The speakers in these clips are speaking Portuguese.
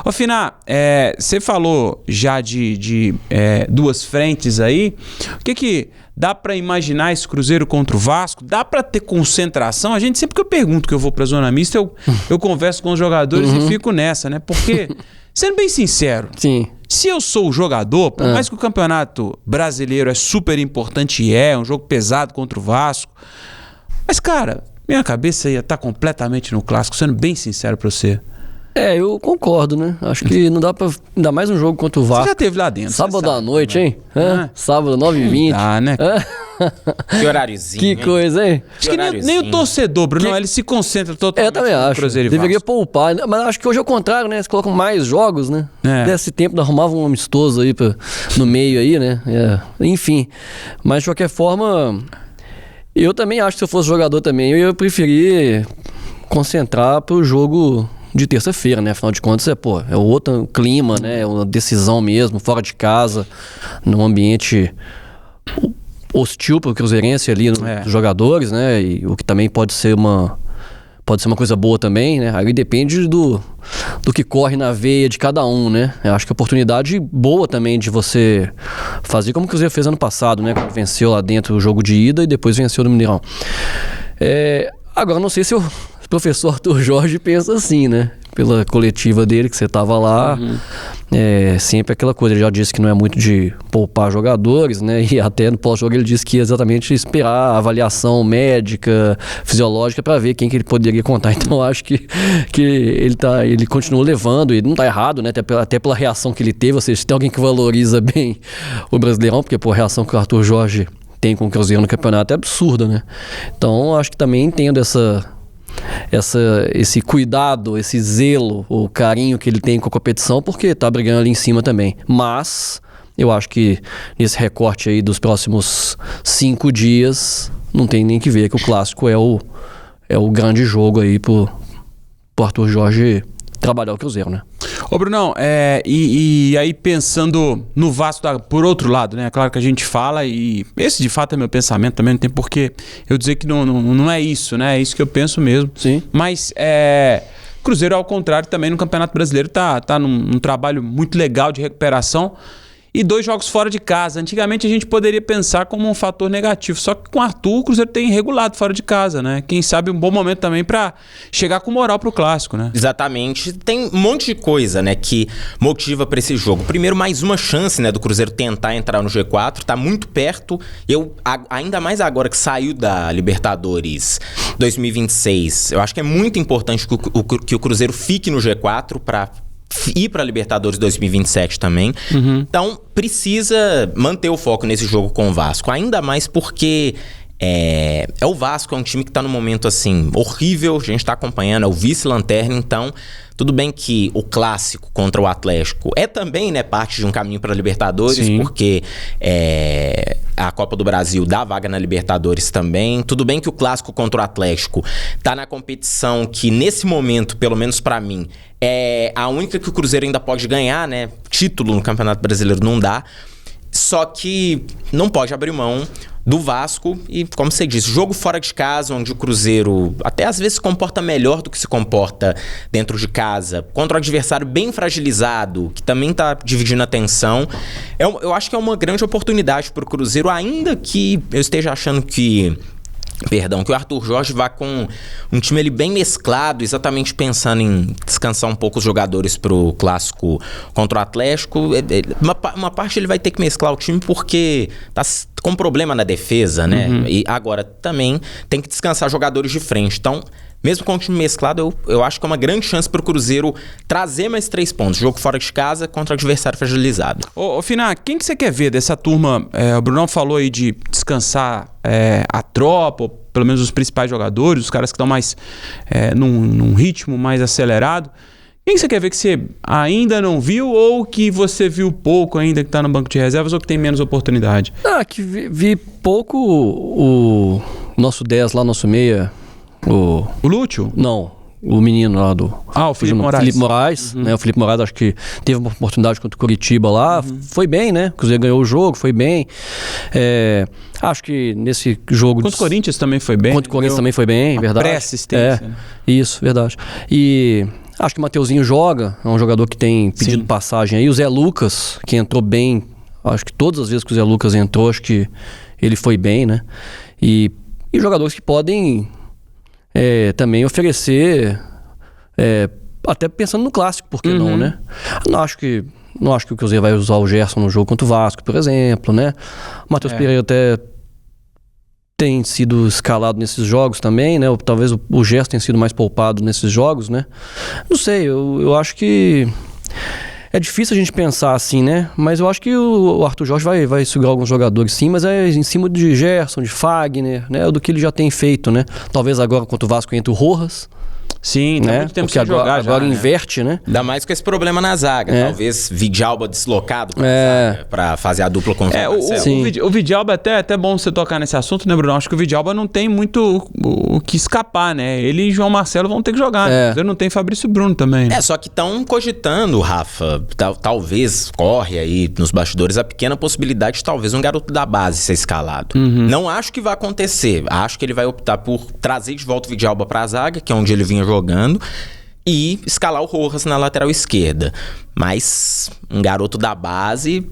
Ô, Finá, você falou já de duas frentes aí. O que dá pra imaginar esse Cruzeiro contra o Vasco? Dá pra ter concentração? Sempre que eu pergunto que eu vou pra zona mista, eu converso com os jogadores e fico nessa, né? Porque, sendo bem sincero, Sim. Se eu sou o jogador, por mais que o Campeonato Brasileiro é super importante e é um jogo pesado contra o Vasco, mas, cara, minha cabeça ia estar completamente no clássico, sendo bem sincero pra você. Eu concordo, né? Acho que não dá pra... Ainda mais um jogo contra o Vasco. Você já teve lá dentro. Sábado à noite, hein? Sábado, 9h20. Tá, né? Que horáriozinho. Que coisa, hein? Acho que nem o torcedor, Bruno, ele se concentra totalmente. Eu também acho. Cruzeiro e Deveria Vasco. poupar. Mas acho que hoje é o contrário, né? Eles colocam mais jogos, né? Nesse tempo, arrumavam um amistoso aí no meio aí, né? Enfim. Mas, de qualquer forma, eu também acho que se eu fosse jogador também, eu ia preferir concentrar pro jogo de terça-feira, né? Afinal de contas, é outro clima, né? É uma decisão mesmo, fora de casa, num ambiente hostil para o cruzeirense ali, dos jogadores, né? E o que também pode ser uma coisa boa também, né? Aí depende do que corre na veia de cada um, né? Eu acho que a oportunidade boa também de você fazer como o Cruzeiro fez ano passado, né? Quando venceu lá dentro o jogo de ida e depois venceu no Mineirão. Agora, não sei se o professor Arthur Jorge pensa assim, né? Pela coletiva dele, que você estava lá, sempre aquela coisa, ele já disse que não é muito de poupar jogadores, né? E até no pós-jogo ele disse que ia exatamente esperar a avaliação médica, fisiológica, para ver quem que ele poderia contar. Então eu acho que ele continua levando, e não está errado, né? Até pela reação que ele teve, ou seja, se tem alguém que valoriza bem o Brasileirão, porque a reação que o Arthur Jorge tem com o Cruzeiro no campeonato é absurda, né? Então acho que também entendo esse cuidado, esse zelo, o carinho que ele tem com a competição, porque tá brigando ali em cima também. Mas eu acho que nesse recorte aí dos próximos 5 dias não tem nem que ver que o clássico é o grande jogo aí pro Arthur Jorge trabalhar o Cruzeiro, né? Ô, Brunão, e aí pensando no Vasco por outro lado, né? Claro que a gente fala e esse de fato é meu pensamento também, não tem porquê eu dizer que não é isso, né? É isso que eu penso mesmo. Sim. Mas Cruzeiro, ao contrário, também no Campeonato Brasileiro tá num trabalho muito legal de recuperação. E 2 jogos fora de casa. Antigamente a gente poderia pensar como um fator negativo. Só que com o Arthur, o Cruzeiro tem regulado fora de casa, né? Quem sabe um bom momento também pra chegar com moral pro clássico, né? Exatamente. Tem um monte de coisa, né, que motiva pra esse jogo. Primeiro, mais uma chance, né, do Cruzeiro tentar entrar no G4. Tá muito perto. Ainda mais agora que saiu da Libertadores 2026, eu acho que é muito importante que o Cruzeiro fique no G4 pra ir para a Libertadores 2027 também. Então, precisa manter o foco nesse jogo com o Vasco. Ainda mais porque o Vasco é um time que está num momento, assim, horrível. A gente está acompanhando, é o vice-lanterna. Então, tudo bem que o clássico contra o Atlético é também, né, parte de um caminho para a Libertadores. Sim. Porque a Copa do Brasil dá vaga na Libertadores também. Tudo bem que o clássico contra o Atlético tá na competição que, nesse momento, pelo menos para mim, é a única que o Cruzeiro ainda pode ganhar, né? Título no Campeonato Brasileiro não dá. Só que não pode abrir mão do Vasco e, como você disse, jogo fora de casa, onde o Cruzeiro até às vezes se comporta melhor do que se comporta dentro de casa, contra um adversário bem fragilizado, que também está dividindo a atenção. Eu acho que é uma grande oportunidade para o Cruzeiro, ainda que eu esteja achando que o Arthur Jorge vá com um time ali bem mesclado, exatamente pensando em descansar um pouco os jogadores pro clássico contra o Atlético. Uma parte ele vai ter que mesclar o time porque tá com problema na defesa, né? E agora também tem que descansar jogadores de frente. Então, mesmo com o time mesclado, eu acho que é uma grande chance pro Cruzeiro trazer mais 3 pontos. Jogo fora de casa contra o adversário fragilizado. Ô Finá, quem que você quer ver dessa turma? O Brunão falou aí de descansar a tropa, ou pelo menos os principais jogadores, os caras que estão mais num ritmo mais acelerado. Quem você quer ver que você ainda não viu ou que você viu pouco ainda que está no banco de reservas ou que tem menos oportunidade? Que vi pouco o nosso 10 lá, nosso meia. O Lúcio? Não, o menino lá do... o Felipe Moraes. Felipe Moraes, né? O Felipe Moraes acho que teve uma oportunidade contra o Curitiba lá, foi bem, né? O Cruzeiro ganhou o jogo, foi bem. Acho que nesse jogo... Contra o Corinthians também foi bem. Contra o Corinthians também foi bem, verdade. Pré-assistência. Isso, verdade. E Acho que o Mateuzinho joga, é um jogador que tem pedido passagem aí. O Zé Lucas, que entrou bem, acho que todas as vezes que o Zé Lucas entrou, acho que ele foi bem, né? E jogadores que podem também oferecer, até pensando no clássico, por que não, né? Não acho que o Cruzeiro vai usar o Gerson no jogo contra o Vasco, por exemplo, né? O Matheus Pereira até tem sido escalado nesses jogos também, né? Talvez o Gerson tenha sido mais poupado nesses jogos, né? Não sei, eu acho que é difícil a gente pensar assim, né? Mas eu acho que o Arthur Jorge vai segurar alguns jogadores sim, mas é em cima de Gerson, de Fagner, né? Do que ele já tem feito, né? Talvez agora contra o Vasco entre o Rojas. Sim, tá muito tempo sem jogar já. Agora inverte, né? Ainda mais com esse problema na zaga. Talvez Vidalba deslocado pra fazer a dupla com o O Vidalba, até bom você tocar nesse assunto, né, Bruno? Acho que o Vidalba não tem muito o que escapar, né? Ele e João Marcelo vão ter que jogar. Né? Não tem Fabrício Bruno também. Né? Só que estão cogitando, Rafa, talvez corre aí nos bastidores a pequena possibilidade de talvez um garoto da base ser escalado. Não acho que vai acontecer. Acho que ele vai optar por trazer de volta o Vidalba pra zaga, que é onde ele vinha jogando, e escalar o Rojas na lateral esquerda. Mas um garoto da base,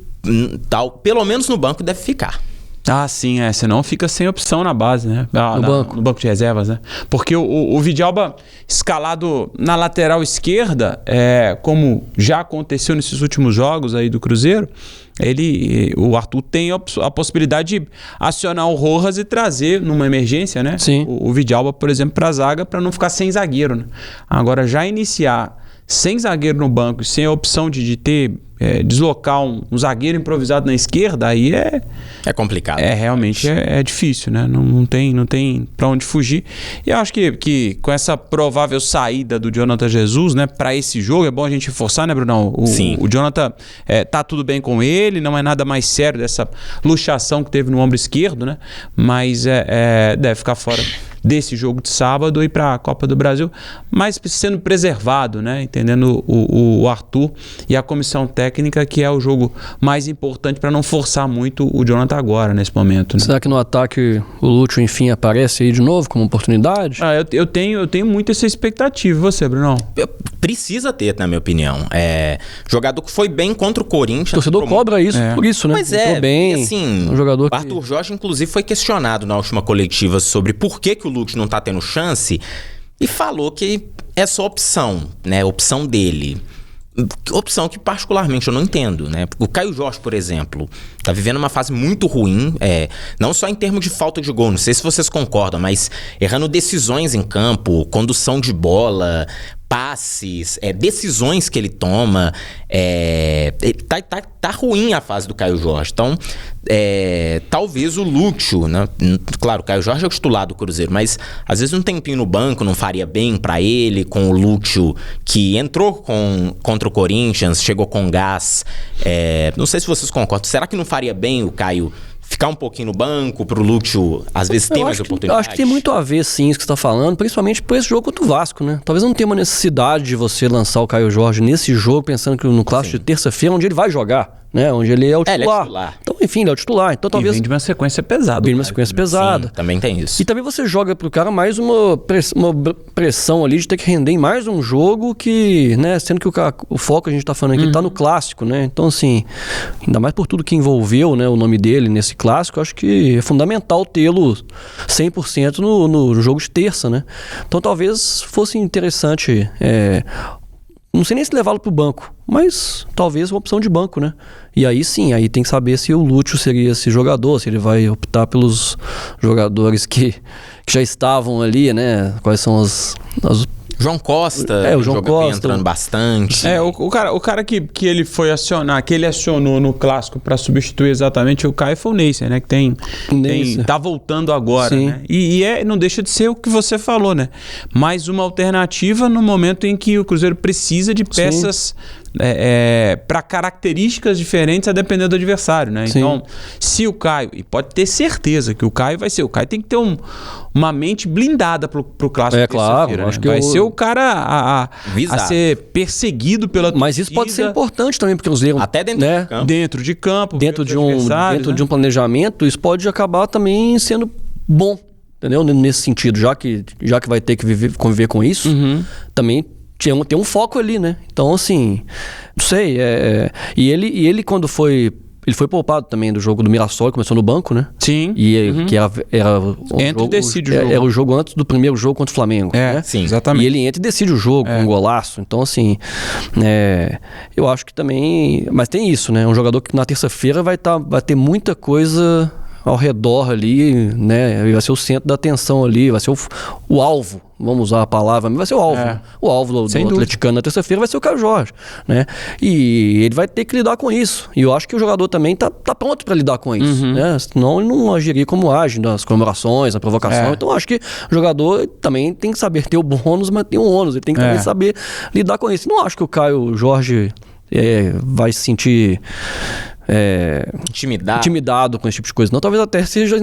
pelo menos no banco, deve ficar. Ah, sim, senão fica sem opção na base, né? No banco de reservas, né? Porque o Vidalba escalado na lateral esquerda, como já aconteceu nesses últimos jogos aí do Cruzeiro, o Arthur tem a possibilidade de acionar o Rojas e trazer numa emergência, né? Sim. O Vidalba, por exemplo, para a zaga, para não ficar sem zagueiro, né? Agora, já iniciar sem zagueiro no banco e sem a opção de ter deslocar um zagueiro improvisado na esquerda, aí é complicado. Realmente é difícil, né? Não tem para onde fugir. E eu acho que com essa provável saída do Jonathan Jesus, né, para esse jogo, é bom a gente reforçar, né, Brunão? Sim. O Jonathan tá tudo bem com ele, não é nada mais sério dessa luxação que teve no ombro esquerdo, né? Mas deve ficar fora desse jogo de sábado e para a Copa do Brasil, mas sendo preservado, né? Entendendo o Arthur e a comissão técnica, que é o jogo mais importante para não forçar muito o Jonathan agora, nesse momento. Né? Será que no ataque o Lúcio, enfim, aparece aí de novo como oportunidade? Eu tenho muito essa expectativa. E você, Brunão? Precisa ter, na minha opinião. Jogador que foi bem contra o Corinthians. O torcedor cobra isso por isso, né? Mas bem, assim, um jogador o Arthur Jorge, inclusive, foi questionado na última coletiva sobre por que o Lúcio não tá tendo chance e falou que é só opção, né? Opção dele. Opção que particularmente eu não entendo, né? O Caio Jorge, por exemplo, tá vivendo uma fase muito ruim, não só em termos de falta de gol, não sei se vocês concordam, mas errando decisões em campo, condução de bola, passes, decisões que ele toma, tá ruim a fase do Caio Jorge. Então, talvez o Lúcio, né? Claro, o Caio Jorge é o titular do Cruzeiro, mas às vezes um tempinho no banco não faria bem pra ele, com o Lúcio que entrou contra o Corinthians, chegou com gás. Não sei se vocês concordam. Será que não faria bem o Caio ficar um pouquinho no banco pro Lúcio, às vezes, ter mais oportunidade? Eu acho que tem muito a ver, sim, isso que você tá falando, principalmente por esse jogo contra o Vasco, né? Talvez não tenha uma necessidade de você lançar o Caio Jorge nesse jogo, pensando que no clássico de terça-feira, onde ele vai jogar, né? Onde ele é o titular. Ele é titular. Então, enfim, ele é o titular. Então, talvez... vem de uma sequência pesada. Vem de uma sequência pesada. Sim, também tem isso. E também você joga pro cara mais uma pressão ali de ter que render em mais um jogo que, né? Sendo que o foco que a gente tá falando aqui tá no clássico, né? Então, assim, ainda mais por tudo que envolveu, né, o nome dele nesse clássico, eu acho que é fundamental tê-lo 100% no jogo de terça, né? Então, talvez fosse interessante... não sei nem se levá-lo pro banco, mas talvez uma opção de banco, né? E aí sim, aí tem que saber se o Lúcio seria esse jogador, se ele vai optar pelos jogadores que já estavam ali, né? Quais são as João Costa, o João Costa entrando bastante. O cara que ele foi acionar, que ele acionou no clássico para substituir exatamente o Caio foi o Neisser, né? Que tá voltando agora, sim, né? E não deixa de ser o que você falou, né? Mais uma alternativa no momento em que o Cruzeiro precisa de peças para características diferentes a depender do adversário, né? Sim. Então, se o Caio, e pode ter certeza que o Caio vai ser, o Caio tem que ter uma mente blindada pro clássico. Claro, né? acho que vai ser o cara a ser perseguido pela torcida. Mas isso pode ser importante também, porque os erros, até dentro de campo. Dentro de um planejamento, isso pode acabar também sendo bom, entendeu? Nesse sentido, já que vai ter que conviver com isso, também tem um foco ali, né? Então, assim, não sei. E ele quando foi... Ele foi poupado também do jogo do Mirassol, começou no banco, né? Sim. E que era entra e decide o jogo. Era o jogo antes do primeiro jogo contra o Flamengo. Né? Sim. Exatamente. E ele entra e decide o jogo com um golaço. Então, assim, eu acho que também... Mas tem isso, né? Um jogador que na terça-feira vai ter muita coisa ao redor ali, né? Vai ser o centro da atenção ali, vai ser o alvo, vamos usar a palavra, mas vai ser o alvo. O alvo do atleticano na terça-feira vai ser o Caio Jorge, né? E ele vai ter que lidar com isso. E eu acho que o jogador também tá pronto para lidar com isso, né? Senão ele não agiria como age nas comemorações, na provocação. Então acho que o jogador também tem que saber ter o bônus, mas tem o ônus. Ele tem que também saber lidar com isso. Não acho que o Caio Jorge vai se sentir... intimidado com esse tipo de coisa. Não, talvez até seja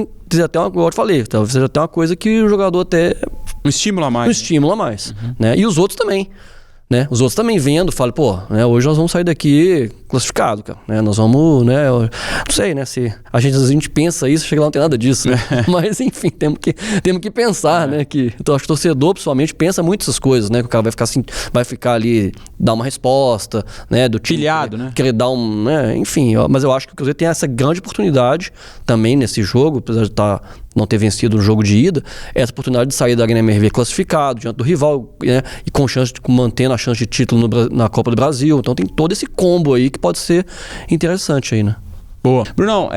até uma, igual eu falei, talvez seja até uma coisa que o jogador até não estimula mais. Né? E os outros também, né? Os outros também vendo, falam, pô, né, hoje nós vamos sair daqui classificado, cara, né? Nós vamos, né? Não sei, né? Se a gente pensa isso, chega lá não tem nada disso, né? Mas enfim, temos que pensar, né? Então acho que o torcedor, pessoalmente, pensa muito essas coisas, né? Que o cara vai ficar ali, dar uma resposta, né? Do time, pilhado, né? Querer dar né? Enfim, mas eu acho que o Cruzeiro tem essa grande oportunidade também nesse jogo, apesar de não ter vencido no jogo de ida, essa oportunidade de sair da Arena MRV classificado diante do rival, né? E com chance de mantendo a chance de título na Copa do Brasil. Então tem todo esse combo aí que pode ser interessante aí, né? Boa. Brunão,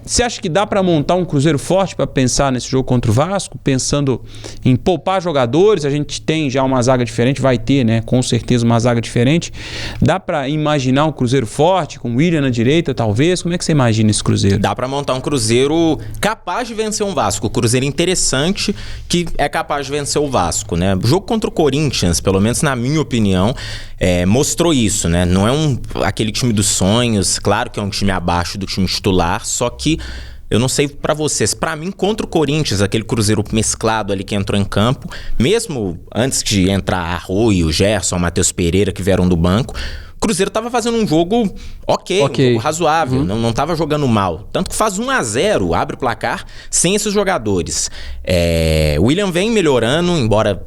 você acha que dá para montar um Cruzeiro forte para pensar nesse jogo contra o Vasco? Pensando em poupar jogadores, a gente tem já uma zaga diferente, vai ter, né? Com certeza uma zaga diferente. Dá para imaginar um Cruzeiro forte, com o William na direita, talvez? Como é que você imagina esse Cruzeiro? Dá para montar um Cruzeiro capaz de vencer um Vasco. Cruzeiro interessante que é capaz de vencer o Vasco, né? O jogo contra o Corinthians, pelo menos na minha opinião, mostrou isso, né? Não é aquele time dos sonhos, claro que é um time abaixo do time titular, só que eu não sei pra vocês, pra mim contra o Corinthians, aquele Cruzeiro mesclado ali que entrou em campo, mesmo antes de entrar Arroio, Gerson, Matheus Pereira que vieram do banco, o Cruzeiro tava fazendo um jogo ok. Um jogo razoável, não tava jogando mal. Tanto que faz 1-0, abre o placar sem esses jogadores. O William vem melhorando, embora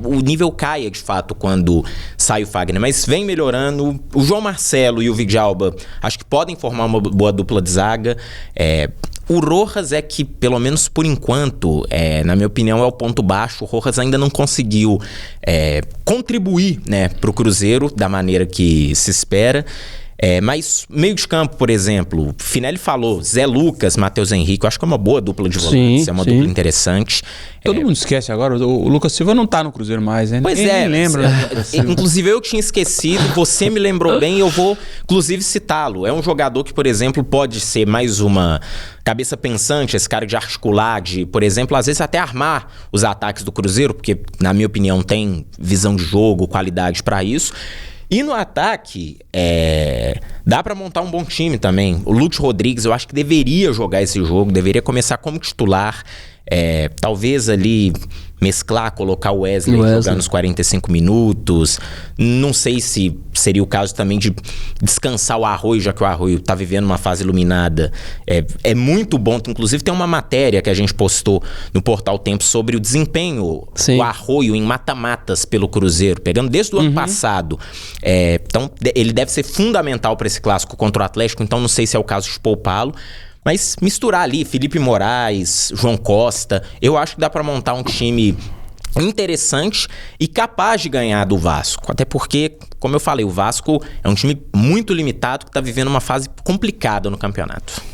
o nível caia de fato quando sai o Fagner, mas vem melhorando. O João Marcelo e o Vidalba acho que podem formar uma boa dupla de zaga. O Rojas é que, pelo menos por enquanto, na minha opinião, é o ponto baixo. O Rojas ainda não conseguiu contribuir, né, para o Cruzeiro da maneira que se espera. Mas meio de campo, por exemplo, Finelli falou, Zé Lucas, Matheus Henrique, eu acho que é uma boa dupla de volantes, é uma dupla interessante. Todo mundo esquece agora, o Lucas Silva não tá no Cruzeiro mais, né? Pois nem lembra. Inclusive eu tinha esquecido, você me lembrou bem, eu vou inclusive citá-lo. É um jogador que, por exemplo, pode ser mais uma cabeça pensante, esse cara de articular, de, por exemplo, às vezes até armar os ataques do Cruzeiro, porque, na minha opinião, tem visão de jogo, qualidade para isso. E no ataque, dá pra montar um bom time também. O Lúcio Rodrigues, eu acho que deveria jogar esse jogo, deveria começar como titular. Talvez ali mesclar, colocar o Wesley jogando nos 45 minutos. Não sei se seria o caso também de descansar o Arroio, já que o Arroio tá vivendo uma fase iluminada. É muito bom. Inclusive tem uma matéria que a gente postou no Portal Tempo sobre o desempenho do Arroio em mata-matas pelo Cruzeiro, pegando desde o ano passado. Então ele deve ser fundamental para esse clássico contra o Atlético, então não sei se é o caso de poupá-lo. Mas misturar ali Felipe Moraes, João Costa, eu acho que dá para montar um time interessante e capaz de ganhar do Vasco. Até porque, como eu falei, o Vasco é um time muito limitado que está vivendo uma fase complicada no campeonato.